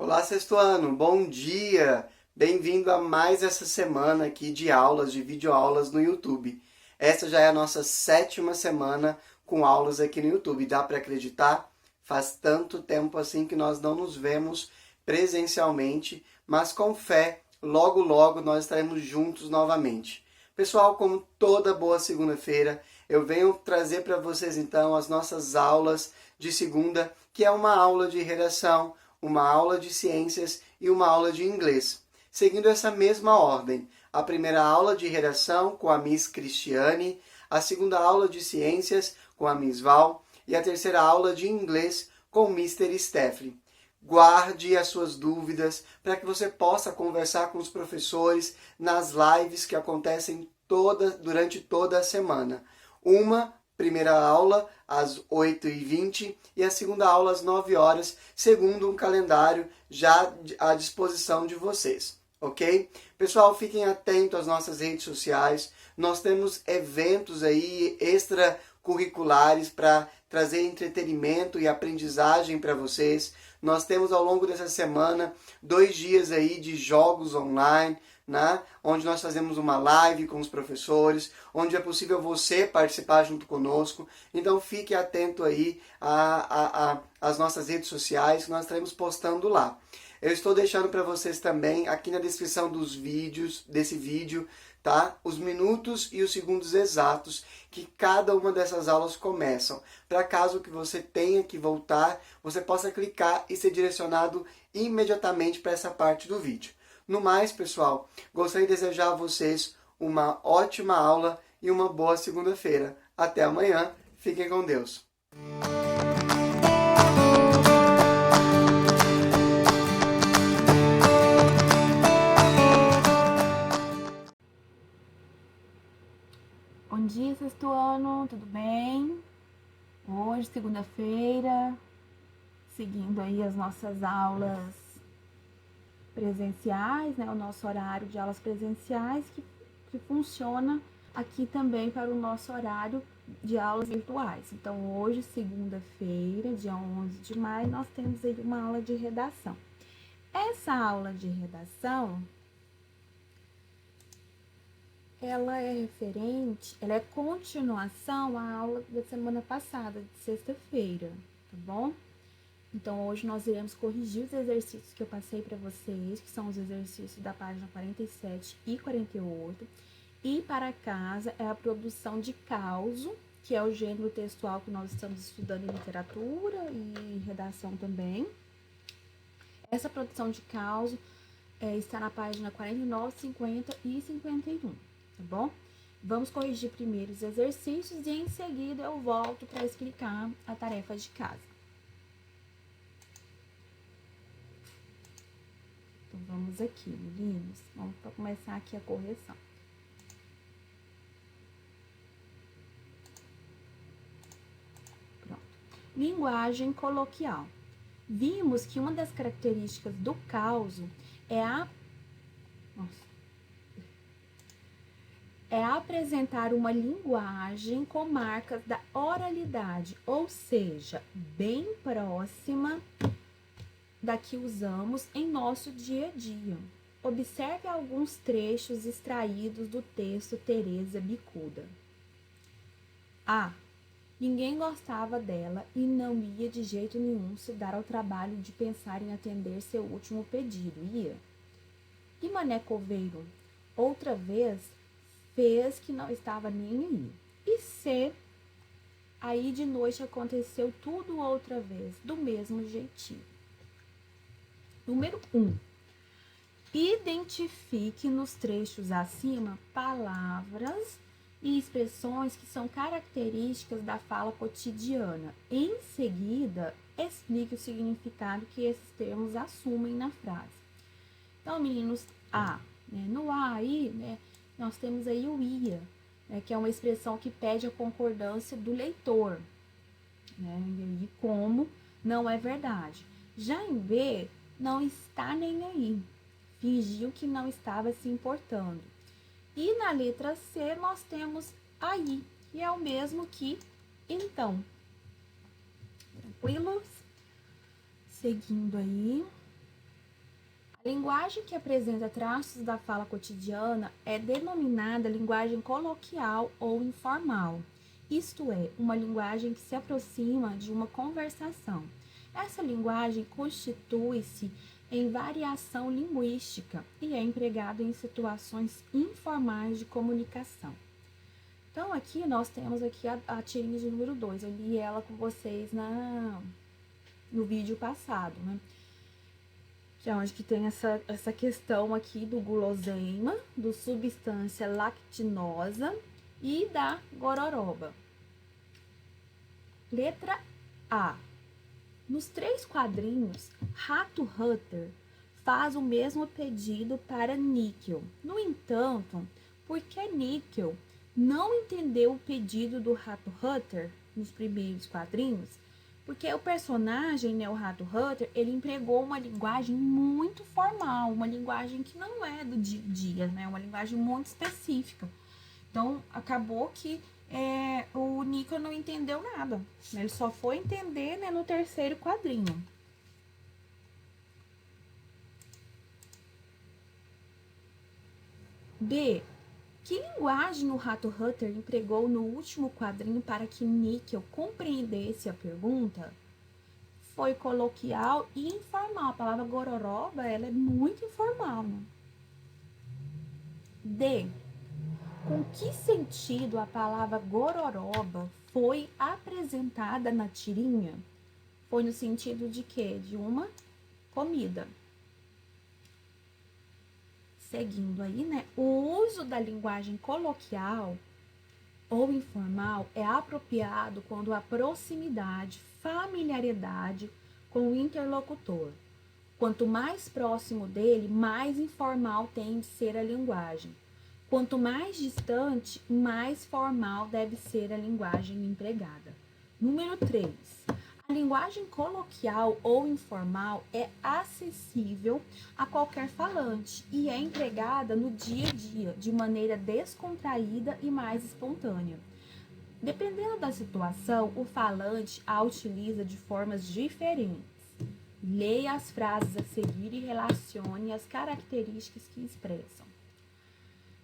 Olá, sexto ano, bom dia! Bem-vindo a mais essa semana aqui de aulas, de videoaulas no YouTube. Essa já é a nossa 7ª semana com aulas aqui no YouTube. Dá para acreditar? Faz tanto tempo assim que nós não nos vemos presencialmente, mas com fé, logo logo nós estaremos juntos novamente. Pessoal, como toda boa segunda-feira, eu venho trazer para vocês então as nossas aulas de segunda, que é uma aula de redação, uma aula de ciências e uma aula de inglês. Seguindo essa mesma ordem, a primeira aula de redação com a Miss Cristiane, a segunda aula de ciências com a Miss Val e a terceira aula de inglês com o Mr. Stephanie. Guarde as suas dúvidas para que você possa conversar com os professores nas lives que acontecem durante toda a semana. Uma primeira aula às 8h20 e a segunda aula às 9 horas, segundo um calendário já à disposição de vocês, ok? Pessoal, fiquem atentos às nossas redes sociais. Nós temos eventos aí extracurriculares para trazer entretenimento e aprendizagem para vocês. Nós temos ao longo dessa semana 2 dias aí de jogos online, né? Onde nós fazemos uma live com os professores, onde é possível você participar junto conosco. Então fique atento aí às nossas redes sociais que nós estaremos postando lá. Eu estou deixando para vocês também aqui na descrição desse vídeo, tá? Os minutos e os segundos exatos que cada uma dessas aulas começam. Para caso que você tenha que voltar, você possa clicar e ser direcionado imediatamente para essa parte do vídeo. No mais, pessoal, gostaria de desejar a vocês uma ótima aula e uma boa segunda-feira. Até amanhã. Fiquem com Deus. Bom dia, sexto ano, tudo bem? Hoje, segunda-feira, seguindo aí as nossas aulas presenciais, né? O nosso horário de aulas presenciais que funciona aqui também para o nosso horário de aulas virtuais. Então, hoje, segunda-feira, dia 11 de maio, nós temos aí uma aula de redação. Essa aula de redação, ela é continuação à aula da semana passada, de sexta-feira, tá bom? Então, hoje nós iremos corrigir os exercícios que eu passei para vocês, que são os exercícios da página 47 e 48. E para casa é a produção de causo, que é o gênero textual que nós estamos estudando em literatura e redação também. Essa produção de causo está na página 49, 50 e 51, tá bom? Vamos corrigir primeiro os exercícios e em seguida eu volto para explicar a tarefa de casa. Então, vamos aqui, meninos. Vamos começar aqui a correção. Pronto. Linguagem coloquial. Vimos que uma das características do causo é apresentar uma linguagem com marcas da oralidade, ou seja, bem próxima da que usamos em nosso dia a dia. Observe alguns trechos extraídos do texto Teresa Bicuda. A. Ninguém gostava dela e não ia de jeito nenhum se dar ao trabalho de pensar em atender seu último pedido. Ia. E Mané Coveiro, outra vez, fez que não estava nem aí. E C. Aí de noite aconteceu tudo outra vez, do mesmo jeitinho. Número 1. Identifique nos trechos acima palavras e expressões que são características da fala cotidiana. Em seguida, explique o significado que esses termos assumem na frase. Então, meninos, no A aí, né, nós temos aí o ia, né, que é uma expressão que pede a concordância do leitor, né, e como não é verdade. Já em B, não está nem aí, fingiu que não estava se importando. E na letra C, nós temos aí, que é o mesmo que então. Tranquilos? Seguindo aí. A linguagem que apresenta traços da fala cotidiana é denominada linguagem coloquial ou informal, isto é, uma linguagem que se aproxima de uma conversação. Essa linguagem constitui-se em variação linguística e é empregada em situações informais de comunicação. Então, aqui nós temos aqui a tirinha de número 2, eu li ela com vocês no vídeo passado, né? Que é onde que tem essa questão aqui do guloseima, do substância lactinosa e da gororoba. Letra A. Nos 3 quadrinhos, Rato Rutter faz o mesmo pedido para Níquel. No entanto, por que Níquel não entendeu o pedido do Rato Rutter nos primeiros quadrinhos? Porque o personagem, né, o Rato Rutter, ele empregou uma linguagem muito formal, uma linguagem que não é do dia a dia, né, uma linguagem muito específica. Então, acabou que o Nico não entendeu nada. Ele só foi entender, né, no 3º quadrinho. B. Que linguagem o Rato Rutter empregou no último quadrinho para que Níquel compreendesse a pergunta? Foi coloquial e informal. A palavra gororoba, ela é muito informal, né? D. Com que sentido a palavra gororoba foi apresentada na tirinha? Foi no sentido de quê? De uma comida. Seguindo aí, né? O uso da linguagem coloquial ou informal é apropriado quando há proximidade, familiaridade com o interlocutor. Quanto mais próximo dele, mais informal tem de ser a linguagem. Quanto mais distante, mais formal deve ser a linguagem empregada. Número 3. A linguagem coloquial ou informal é acessível a qualquer falante e é empregada no dia a dia, de maneira descontraída e mais espontânea. Dependendo da situação, o falante a utiliza de formas diferentes. Leia as frases a seguir e relacione as características que expressam.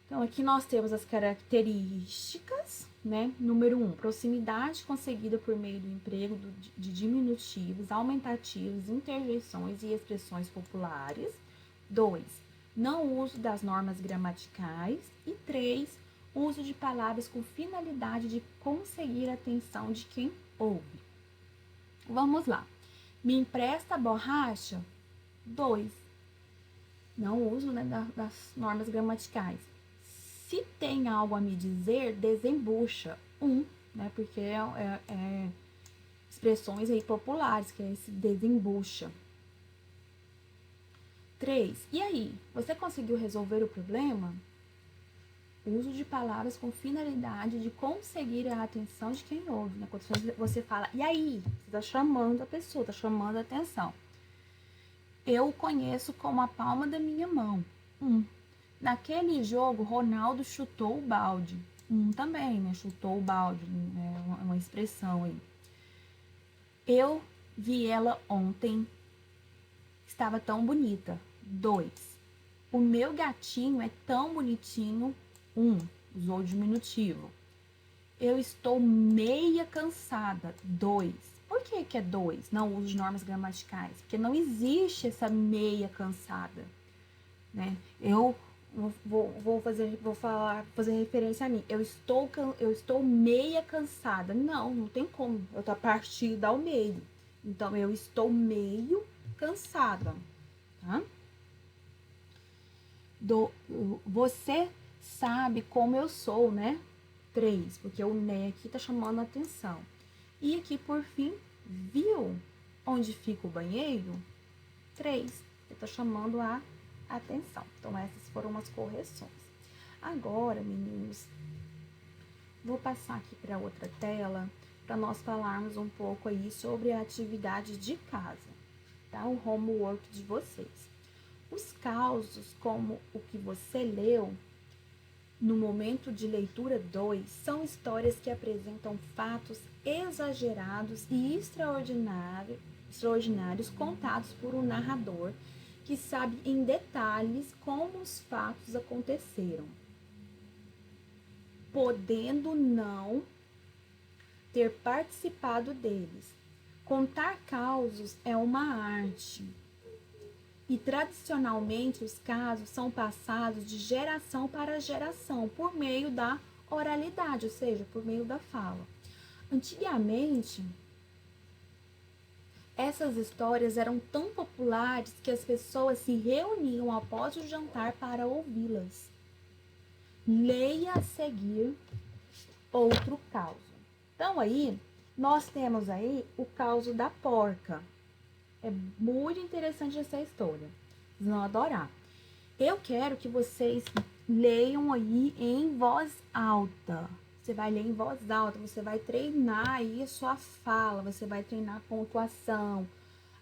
Então, aqui nós temos as características, né? Número 1, proximidade conseguida por meio do emprego de diminutivos, aumentativos, interjeições e expressões populares. 2, não uso das normas gramaticais. E 3, uso de palavras com finalidade de conseguir a atenção de quem ouve. Vamos lá. Me empresta a borracha? 2, não uso, né, das normas gramaticais. Se tem algo a me dizer, desembucha. 1, né? Porque é expressões aí populares, que é esse desembucha. 3, e aí? Você conseguiu resolver o problema? Uso de palavras com finalidade de conseguir a atenção de quem ouve, né? Quando você fala, e aí? Você está chamando a pessoa, está chamando a atenção. Eu o conheço como a palma da minha mão. 1. Naquele jogo, Ronaldo chutou o balde. Também, né? Chutou o balde, né? Uma expressão aí. Eu vi ela ontem. Estava tão bonita. 2. O meu gatinho é tão bonitinho. 1. Usou o diminutivo. Eu estou meia cansada. 2. Por que é 2? Não uso de normas gramaticais. Porque não existe essa meia cansada, né? Eu vou fazer referência a mim. Eu estou meia cansada. Não tem como. Eu tô partindo ao meio. Então, eu estou meio cansada, tá? Você sabe como eu sou, né? 3, porque o né aqui tá chamando a atenção. E aqui, por fim, viu onde fica o banheiro? 3, eu tô chamando a atenção. Então, essas foram as correções. Agora, meninos, vou passar aqui para outra tela para nós falarmos um pouco aí sobre a atividade de casa, tá? O homework de vocês. Os causos, como o que você leu no momento de leitura 2, são histórias que apresentam fatos exagerados e extraordinários contados por um narrador que sabe em detalhes como os fatos aconteceram, podendo não ter participado deles. Contar causos é uma arte. E tradicionalmente os casos são passados de geração para geração por meio da oralidade, ou seja, por meio da fala. Antigamente, essas histórias eram tão populares que as pessoas se reuniam após o jantar para ouvi-las. Leia a seguir outro caso. Então aí, nós temos aí o caso da porca. É muito interessante essa história. Vocês vão adorar. Eu quero que vocês leiam aí em voz alta. Você vai ler em voz alta, você vai treinar aí a sua fala, você vai treinar a pontuação,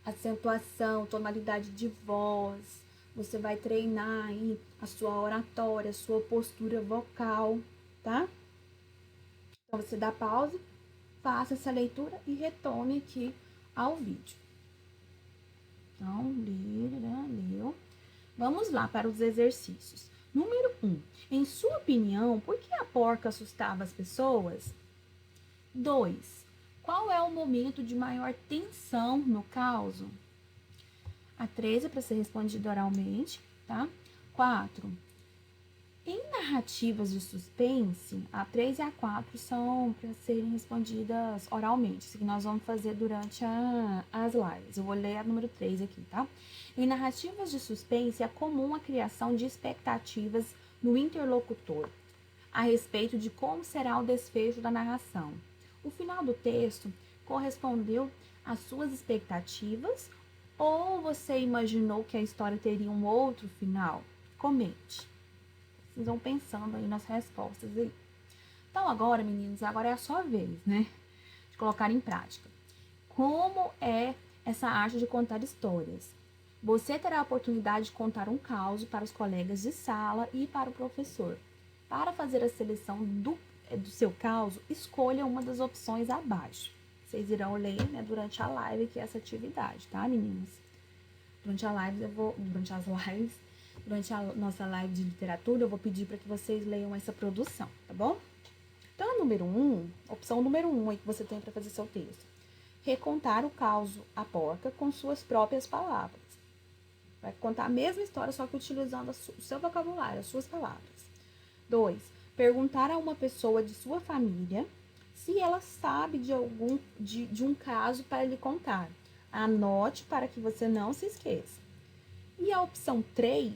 acentuação, tonalidade de voz. Você vai treinar aí a sua oratória, a sua postura vocal, tá? Então você dá pausa, faça essa leitura e retorne aqui ao vídeo. Então, leu. Vamos lá para os exercícios. Número 1. Em sua opinião, por que a porca assustava as pessoas? 2. Qual é o momento de maior tensão no caso? A 3 é para ser respondido oralmente, tá? 4. Em narrativas de suspense, a 3 e a 4 são para serem respondidas oralmente. Isso que nós vamos fazer durante as lives. Eu vou ler a número 3 aqui, tá? Em narrativas de suspense, é comum a criação de expectativas no interlocutor a respeito de como será o desfecho da narração. O final do texto correspondeu às suas expectativas ou você imaginou que a história teria um outro final? Comente. Vocês vão pensando aí nas respostas aí. Então agora, meninos, agora é a sua vez, né? De colocar em prática. Como é essa arte de contar histórias? Você terá a oportunidade de contar um caso para os colegas de sala e para o professor. Para fazer a seleção do seu caso, escolha uma das opções abaixo. Vocês irão ler, né, durante a live aqui essa atividade, tá, meninas? Durante a nossa live de literatura, eu vou pedir para que vocês leiam essa produção, tá bom? Então, opção número 1 aí que você tem para fazer seu texto. Recontar o caso A Porca com suas próprias palavras. Vai contar a mesma história, só que utilizando o seu vocabulário, as suas palavras. 2. Perguntar a uma pessoa de sua família se ela sabe de um caso para lhe contar. Anote para que você não se esqueça. E a opção 3,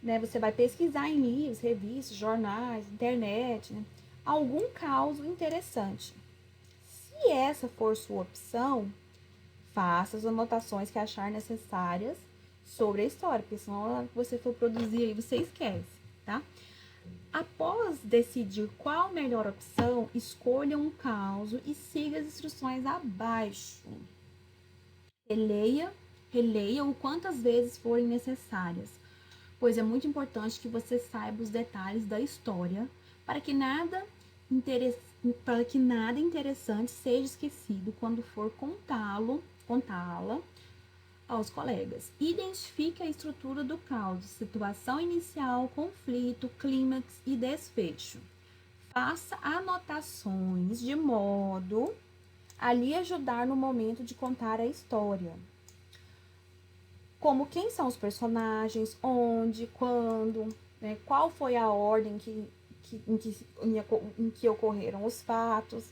né, você vai pesquisar em livros, revistas, jornais, internet, né, algum caso interessante. Se essa for sua opção, faça as anotações que achar necessárias sobre a história, porque senão, na hora que você for produzir aí, você esquece, tá? Após decidir qual a melhor opção, escolha um caso e siga as instruções abaixo. Releia-o quantas vezes forem necessárias, pois é muito importante que você saiba os detalhes da história para que nada interessante seja esquecido quando for contá-la aos colegas. Identifique a estrutura do caso, situação inicial, conflito, clímax e desfecho. Faça anotações de modo a lhe ajudar no momento de contar a história. Como quem são os personagens, onde, quando, né, qual foi a ordem em que ocorreram os fatos.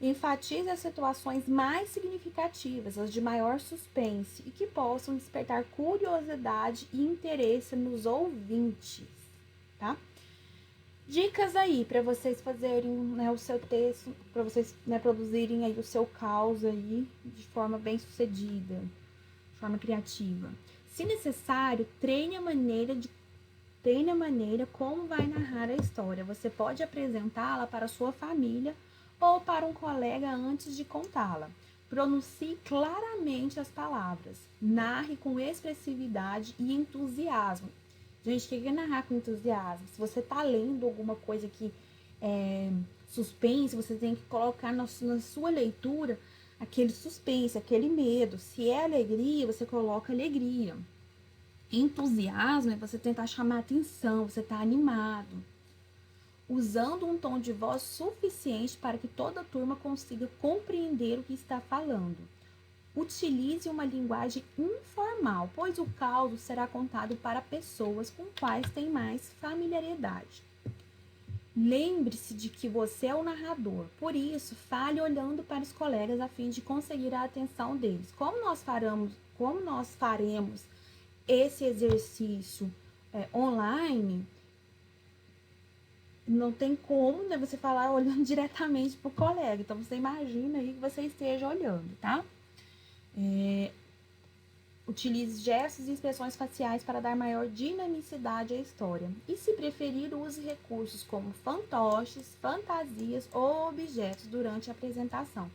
Enfatize as situações mais significativas, as de maior suspense e que possam despertar curiosidade e interesse nos ouvintes, tá? Dicas aí para vocês fazerem, né, o seu texto, para vocês, né, produzirem aí o seu caos aí de forma bem sucedida, de forma criativa. Se necessário, treine a maneira como vai narrar a história. Você pode apresentá-la para a sua família ou para um colega antes de contá-la. Pronuncie claramente as palavras. Narre com expressividade e entusiasmo. Gente, o que é narrar com entusiasmo? Se você está lendo alguma coisa que é suspense, você tem que colocar na sua leitura aquele suspense, aquele medo. Se é alegria, você coloca alegria. Entusiasmo é você tentar chamar atenção, você tá animado, usando um tom de voz suficiente para que toda a turma consiga compreender o que está falando. Utilize uma linguagem informal, pois o caso será contado para pessoas com quais tem mais familiaridade. Lembre-se de que você é o narrador, por isso, fale olhando para os colegas a fim de conseguir a atenção deles. Como nós faremos esse exercício online, não tem como, né, você falar olhando diretamente para o colega. Então, você imagina aí que você esteja olhando, tá? Utilize gestos e expressões faciais para dar maior dinamicidade à história. E, se preferir, use recursos como fantoches, fantasias ou objetos durante a apresentação.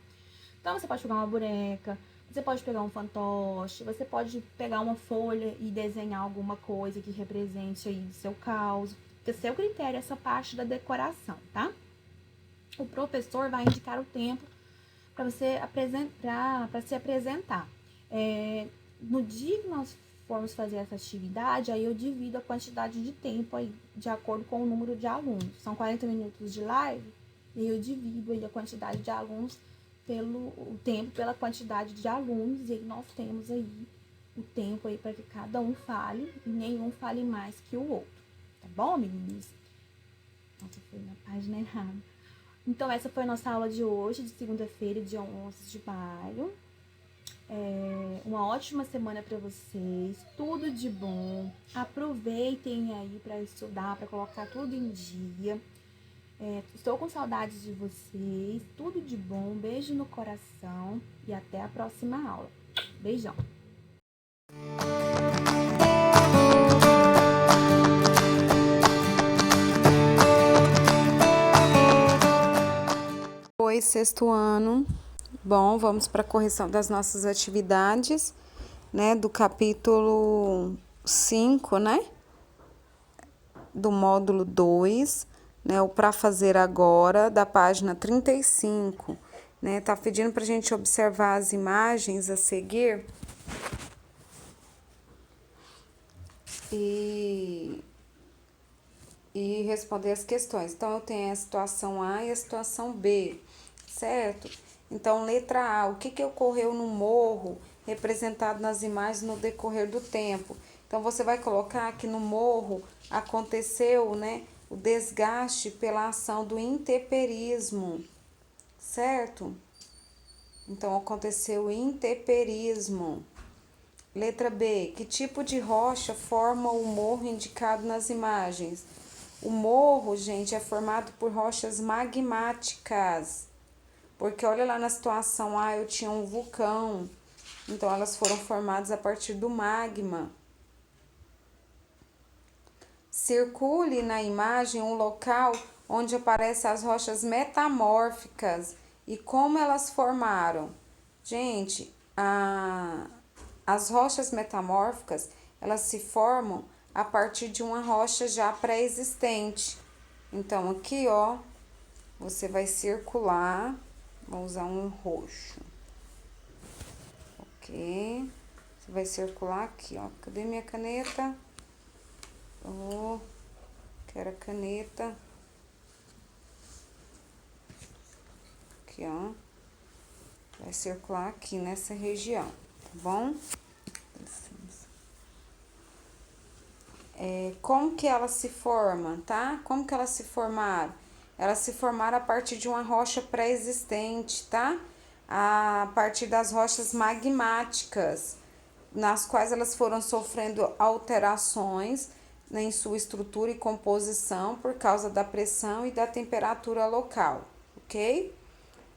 Então, você pode pegar uma boneca, você pode pegar um fantoche, você pode pegar uma folha e desenhar alguma coisa que represente aí o seu caos. Fica a seu critério essa parte da decoração, tá? O professor vai indicar o tempo para você se apresentar. No dia que nós formos fazer essa atividade, aí eu divido a quantidade de tempo aí, de acordo com o número de alunos. São 40 minutos de live, e eu divido aí a quantidade de alunos pela quantidade de alunos, e aí nós temos aí o tempo aí para que cada um fale e nenhum fale mais que o outro. Tá bom, meninas? Nossa, foi na página errada. Então, essa foi a nossa aula de hoje, de segunda-feira, dia 11 de maio. Uma ótima semana para vocês, tudo de bom. Aproveitem aí para estudar, para colocar tudo em dia. Estou com saudades de vocês, tudo de bom, beijo no coração e até a próxima aula. Beijão! Oi, sexto ano. Bom, vamos para a correção das nossas atividades, né, do capítulo 5, né, do módulo 2, né, o para fazer agora, da página 35, né, tá pedindo pra gente observar as imagens a seguir e responder as questões. Então, eu tenho a situação A e a situação B, certo? Então, letra A, o que ocorreu no morro, representado nas imagens no decorrer do tempo? Então, você vai colocar que no morro aconteceu, né, o desgaste pela ação do intemperismo, certo? Então, aconteceu o intemperismo. Letra B, que tipo de rocha forma o morro indicado nas imagens? O morro, gente, é formado por rochas magmáticas. Porque olha lá na situação A, eu tinha um vulcão. Então, elas foram formadas a partir do magma. Circule na imagem um local onde aparecem as rochas metamórficas e como elas formaram. Gente, as rochas metamórficas, elas se formam a partir de uma rocha já pré-existente. Então, aqui, ó, você vai circular, vou usar um roxo, ok? Você vai circular aqui, ó, cadê minha caneta? Oh, quero a caneta. Aqui, ó, vai circular aqui nessa região, tá bom? Como que ela se forma, tá? Como que elas se formaram? Elas se formaram a partir de uma rocha pré-existente, tá? A partir das rochas magmáticas, nas quais elas foram sofrendo alterações, né, em sua estrutura e composição por causa da pressão e da temperatura local, ok?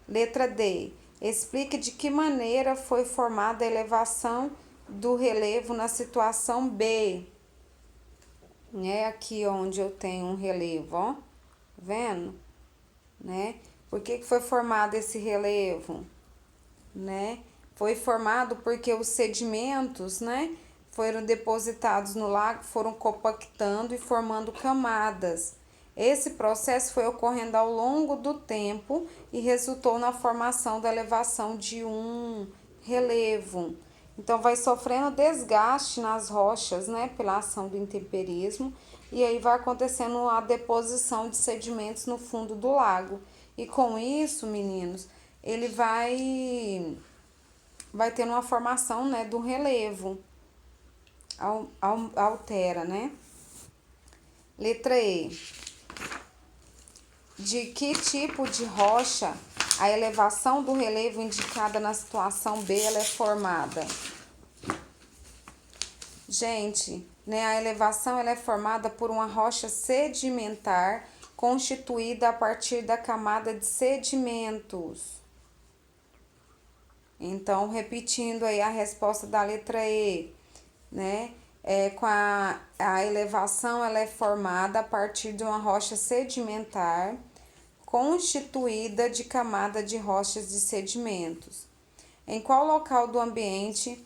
Letra D. Explique de que maneira foi formada a elevação do relevo na situação B. É aqui onde eu tenho um relevo, ó, tá vendo? Né? Por que foi formado esse relevo? Né? Foi formado porque os sedimentos, né, foram depositados no lago, foram compactando e formando camadas. Esse processo foi ocorrendo ao longo do tempo e resultou na formação da elevação de um relevo. Então, vai sofrendo desgaste nas rochas, né, pela ação do intemperismo, e aí vai acontecendo a deposição de sedimentos no fundo do lago. E com isso, meninos, ele vai tendo uma formação, né, do relevo, altera, né? Letra E. De que tipo de rocha a elevação do relevo indicada na situação B ela é formada? Gente, né, a elevação ela é formada por uma rocha sedimentar constituída a partir da camada de sedimentos. Então, repetindo aí a resposta da letra E, né? A elevação ela é formada a partir de uma rocha sedimentar constituída de camada de rochas de sedimentos. Em qual local do ambiente,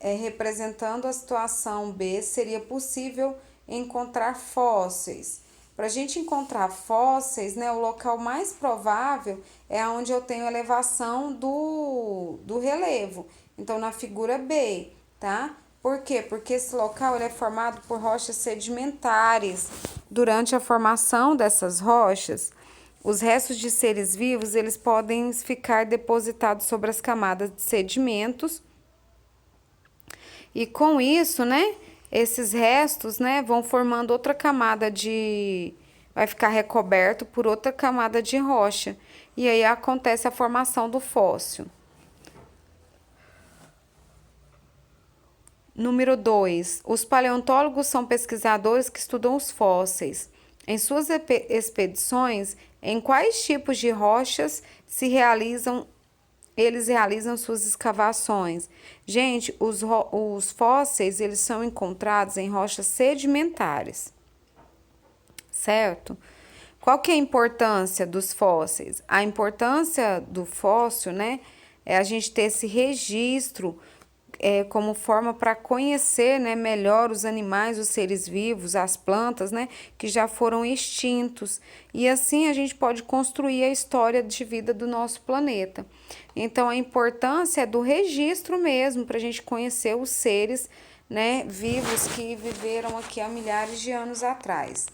representando a situação B, seria possível encontrar fósseis? Para a gente encontrar fósseis, né, o local mais provável é onde eu tenho elevação do relevo. Então, na figura B, tá? Por quê? Porque esse local ele é formado por rochas sedimentares. Durante a formação dessas rochas, os restos de seres vivos, eles podem ficar depositados sobre as camadas de sedimentos. E com isso, né, esses restos, né, vão formando outra camada vai ficar recoberto por outra camada de rocha. E aí acontece a formação do fóssil. Número 2. Os paleontólogos são pesquisadores que estudam os fósseis. Em suas expedições, em quais tipos de rochas eles realizam suas escavações? Gente, os fósseis, eles são encontrados em rochas sedimentares, certo? Qual que é a importância dos fósseis? A importância do fóssil, né, é a gente ter esse registro como forma para conhecer, né, melhor os animais, os seres vivos, as plantas, né, que já foram extintos. E assim a gente pode construir a história de vida do nosso planeta. Então, a importância é do registro mesmo, para a gente conhecer os seres, né, vivos que viveram aqui há milhares de anos atrás.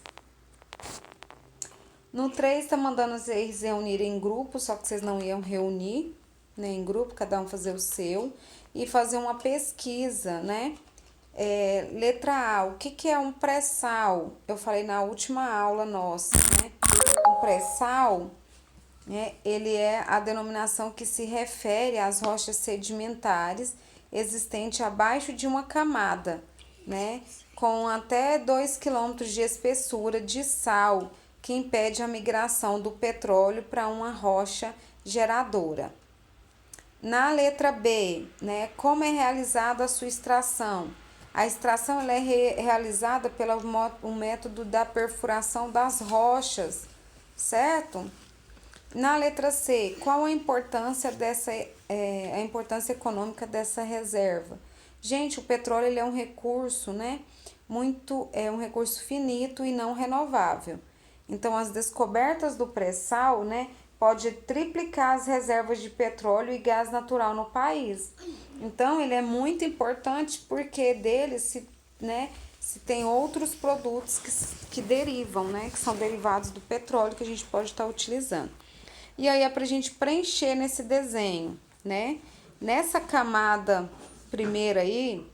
No 3, está mandando vocês reunirem em grupo, só que vocês não iam reunir, né, em grupo, cada um fazer o seu, e fazer uma pesquisa, né? Letra A, o que é um pré-sal? Eu falei na última aula nossa, né? O pré-sal, né, ele é a denominação que se refere às rochas sedimentares existentes abaixo de uma camada, né? Com até 2 km de espessura de sal, que impede a migração do petróleo para uma rocha geradora. Na letra B, né, como é realizada a sua extração? A extração ela é realizada pelo método da perfuração das rochas, certo? Na letra C, qual a importância a importância econômica dessa reserva? Gente, o petróleo ele é um recurso, né? É um recurso finito e não renovável. Então, as descobertas do pré-sal, né, pode triplicar as reservas de petróleo e gás natural no país. Então, ele é muito importante porque dele se tem outros produtos que derivam, né, que são derivados do petróleo que a gente pode estar utilizando. E aí é pra gente preencher nesse desenho, né? Nessa camada primeira aí,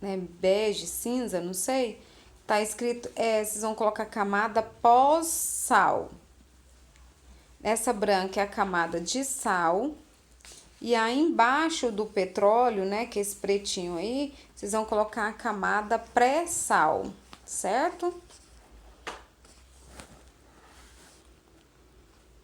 né, bege, cinza, não sei, tá escrito, vocês vão colocar camada pós-sal. Essa branca é a camada de sal. E aí embaixo do petróleo, né, que é esse pretinho aí, vocês vão colocar a camada pré-sal, certo?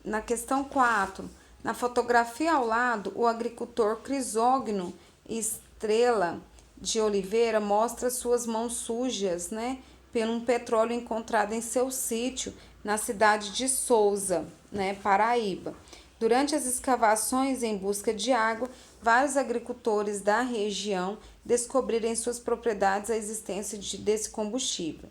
Na questão 4, na fotografia ao lado, o agricultor Crisógono Estrela de Oliveira mostra suas mãos sujas, né, pelo um petróleo encontrado em seu sítio na cidade de Souza, né, Paraíba. Durante as escavações em busca de água, vários agricultores da região descobriram em suas propriedades a existência desse combustível.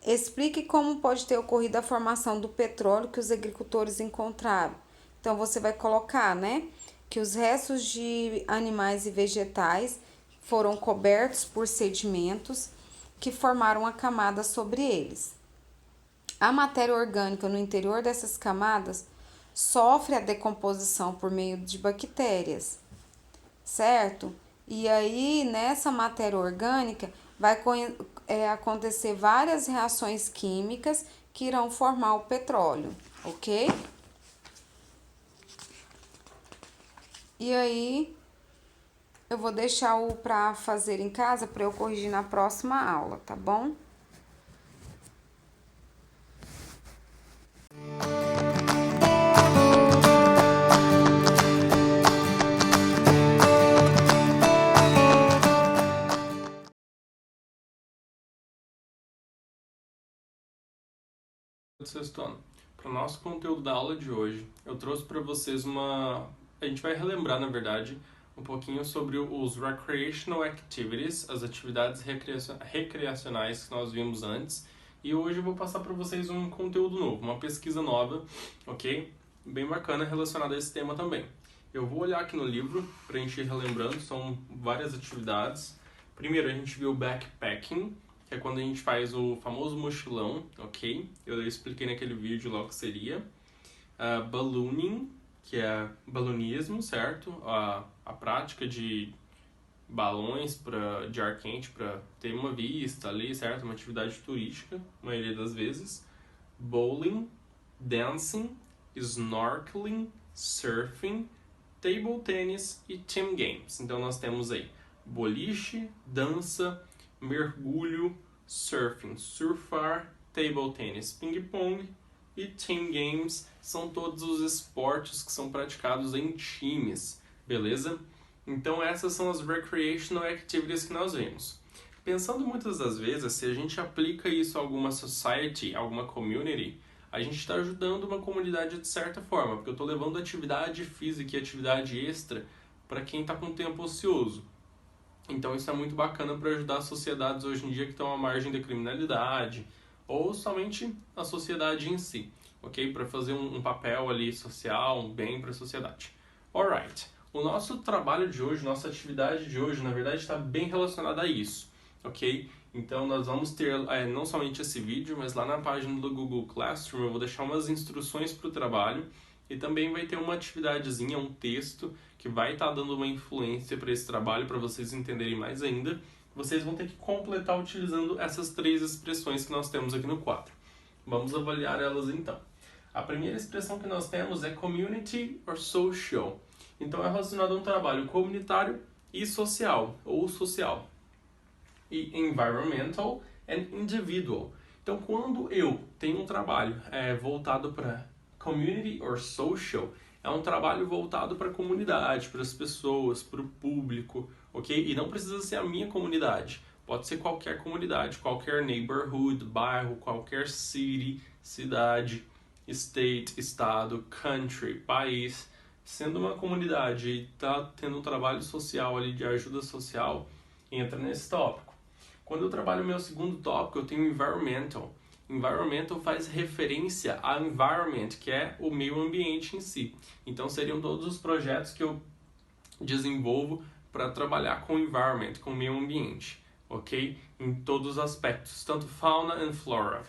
Explique como pode ter ocorrido a formação do petróleo que os agricultores encontraram. Então, você vai colocar, né? que os restos de animais e vegetais foram cobertos por sedimentos que formaram a camada sobre eles. A matéria orgânica no interior dessas camadas sofre a decomposição por meio de bactérias, certo? E aí, nessa matéria orgânica, vai acontecer várias reações químicas que irão formar o petróleo, ok? E aí, eu vou deixar o para fazer em casa para eu corrigir na próxima aula, tá bom? Sexto ano. Para o nosso conteúdo da aula de hoje, eu trouxe para vocês a gente vai relembrar, na verdade, um pouquinho sobre os recreational activities, as atividades recreacionais que nós vimos antes. E hoje eu vou passar para vocês um conteúdo novo, uma pesquisa nova, ok? Bem bacana relacionada a esse tema também. Eu vou olhar aqui no livro para a gente ir relembrando, são várias atividades. Primeiro a gente viu backpacking, que é quando a gente faz o famoso mochilão, ok? Eu expliquei naquele vídeo lá o que seria. Ballooning, que é balonismo, certo? A prática de balões de ar quente para ter uma vista ali, certo? Uma atividade turística, a maioria das vezes. Bowling, dancing, snorkeling, surfing, table tennis e team games. Então nós temos aí boliche, dança, mergulho, surfing, surfar, table tennis, ping-pong e team games são todos os esportes que são praticados em times, beleza? Então essas são as recreational activities que nós vemos. Pensando muitas das vezes, se a gente aplica isso a alguma society, alguma community, a gente está ajudando uma comunidade de certa forma, porque eu estou levando atividade física e atividade extra para quem está com tempo ocioso. Então isso é muito bacana para ajudar as sociedades hoje em dia que estão à margem da criminalidade, ou somente a sociedade em si, ok? Para fazer um papel ali social, um bem para a sociedade. Alright, o nosso trabalho de hoje, nossa atividade de hoje, na verdade está bem relacionada a isso, ok? Então nós vamos ter não somente esse vídeo, mas lá na página do Google Classroom eu vou deixar umas instruções para o trabalho e também vai ter uma atividadezinha, um texto que vai estar dando uma influência para esse trabalho, para vocês entenderem mais ainda. Vocês vão ter que completar utilizando essas 3 expressões que nós temos aqui no quadro. Vamos avaliar elas então. A primeira expressão que nós temos é community or social. Então é relacionado a um trabalho comunitário e social, ou social. E environmental and individual. Então quando eu tenho um trabalho voltado para community or social, é um trabalho voltado para a comunidade, para as pessoas, para o público, ok? E não precisa ser a minha comunidade. Pode ser qualquer comunidade, qualquer neighborhood, bairro, qualquer city, cidade, state, estado, country, país. Sendo uma comunidade e está tendo um trabalho social ali de ajuda social, entra nesse tópico. Quando eu trabalho o meu segundo tópico, eu tenho environmental. Environmental faz referência a environment, que é o meio ambiente em si. Então seriam todos os projetos que eu desenvolvo para trabalhar com environment, com o meio ambiente, ok? Em todos os aspectos, tanto fauna e flora.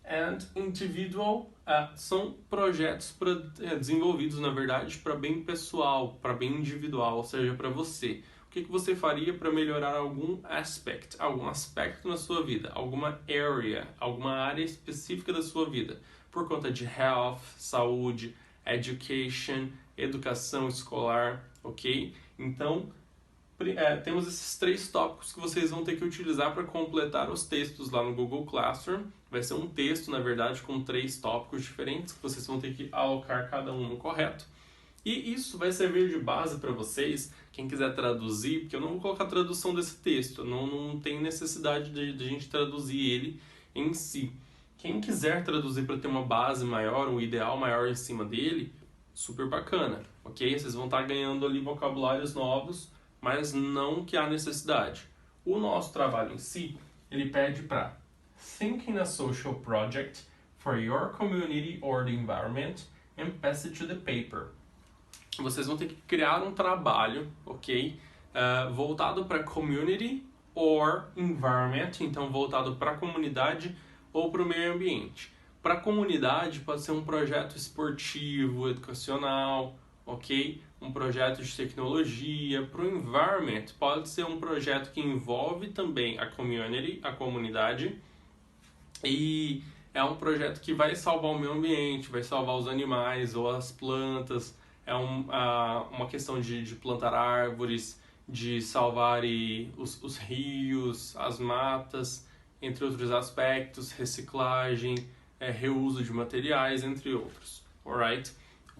And individual são projetos desenvolvidos, na verdade, para bem pessoal, para bem individual, ou seja, para você. O que você faria para melhorar algum aspecto na sua vida, alguma área específica da sua vida, por conta de health, saúde, education, educação escolar, ok? Então, temos esses 3 tópicos que vocês vão ter que utilizar para completar os textos lá no Google Classroom. Vai ser um texto, na verdade, com 3 tópicos diferentes que vocês vão ter que alocar cada um no correto. E isso vai servir de base para vocês, quem quiser traduzir, porque eu não vou colocar tradução desse texto, não tem necessidade de a gente traduzir ele em si. Quem quiser traduzir para ter uma base maior, um ideal maior em cima dele, super bacana, ok? Vocês vão estar ganhando ali vocabulários novos, mas não que há necessidade. O nosso trabalho em si, ele pede para thinking a social project for your community or the environment and pass it to the paper. vocês vão ter que criar um trabalho, ok? Voltado para community or environment, então voltado para a comunidade ou para o meio ambiente. Para a comunidade pode ser um projeto esportivo, educacional, ok? Um projeto de tecnologia. Para o environment pode ser um projeto que envolve também a community, a comunidade, e é um projeto que vai salvar o meio ambiente, vai salvar os animais ou as plantas. É uma questão de plantar árvores, de salvar os rios, as matas, entre outros aspectos, reciclagem, reuso de materiais, entre outros. Alright?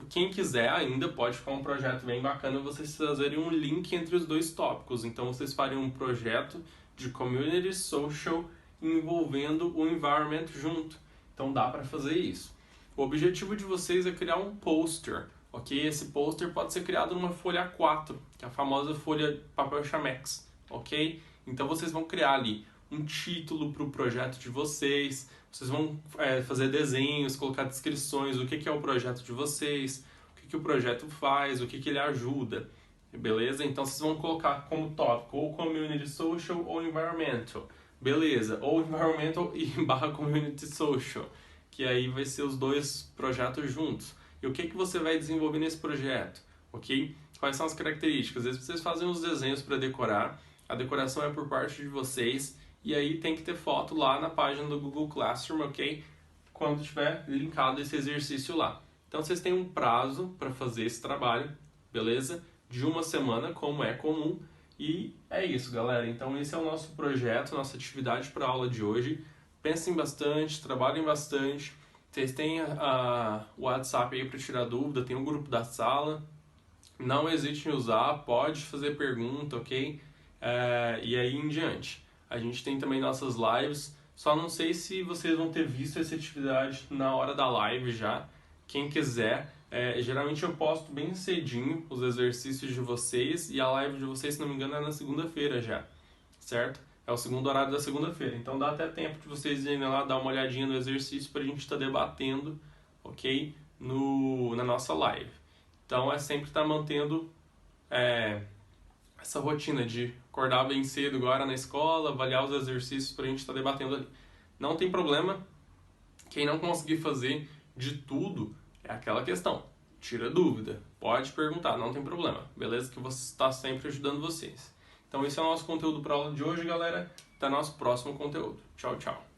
Quem quiser ainda pode ficar um projeto bem bacana vocês fazerem um link entre os dois tópicos. Então vocês fariam um projeto de community social envolvendo o environment junto. Então dá para fazer isso. O objetivo de vocês é criar um poster, ok? Esse poster pode ser criado numa folha A4, que é a famosa folha papel chamex, ok? Então vocês vão criar ali um título para o projeto de vocês, vocês vão fazer desenhos, colocar descrições, o que é o projeto de vocês, o que o projeto faz, o que ele ajuda, beleza? Então vocês vão colocar como tópico ou community social ou environmental, beleza? Ou environmental e barra community social, que aí vai ser os dois projetos juntos. E o que você vai desenvolver nesse projeto, ok? Quais são as características? Às vezes vocês fazem os desenhos para decorar, a decoração é por parte de vocês, e aí tem que ter foto lá na página do Google Classroom, ok? Quando tiver linkado esse exercício lá. Então vocês têm um prazo para fazer esse trabalho, beleza? De uma semana, como é comum. E é isso, galera. Então esse é o nosso projeto, nossa atividade para a aula de hoje. Pensem bastante, trabalhem bastante. Vocês têm o WhatsApp aí para tirar dúvida, tem um grupo da sala. Não hesite em usar, pode fazer pergunta, ok? E aí em diante. A gente tem também nossas lives. Só não sei se vocês vão ter visto essa atividade na hora da live já. Quem quiser, geralmente eu posto bem cedinho os exercícios de vocês. E a live de vocês, se não me engano, é na segunda-feira já, certo? É o segundo horário da segunda-feira. Então dá até tempo de vocês irem lá dar uma olhadinha no exercício para a gente estar debatendo, ok? Na nossa live. Então é sempre estar mantendo essa rotina de acordar bem cedo agora na escola, avaliar os exercícios para a gente estar debatendo ali. Não tem problema. Quem não conseguir fazer de tudo é aquela questão. Tira dúvida. Pode perguntar, não tem problema. Beleza? Que você está sempre ajudando vocês. Então esse é o nosso conteúdo para a aula de hoje, galera. Até nosso próximo conteúdo. Tchau, tchau.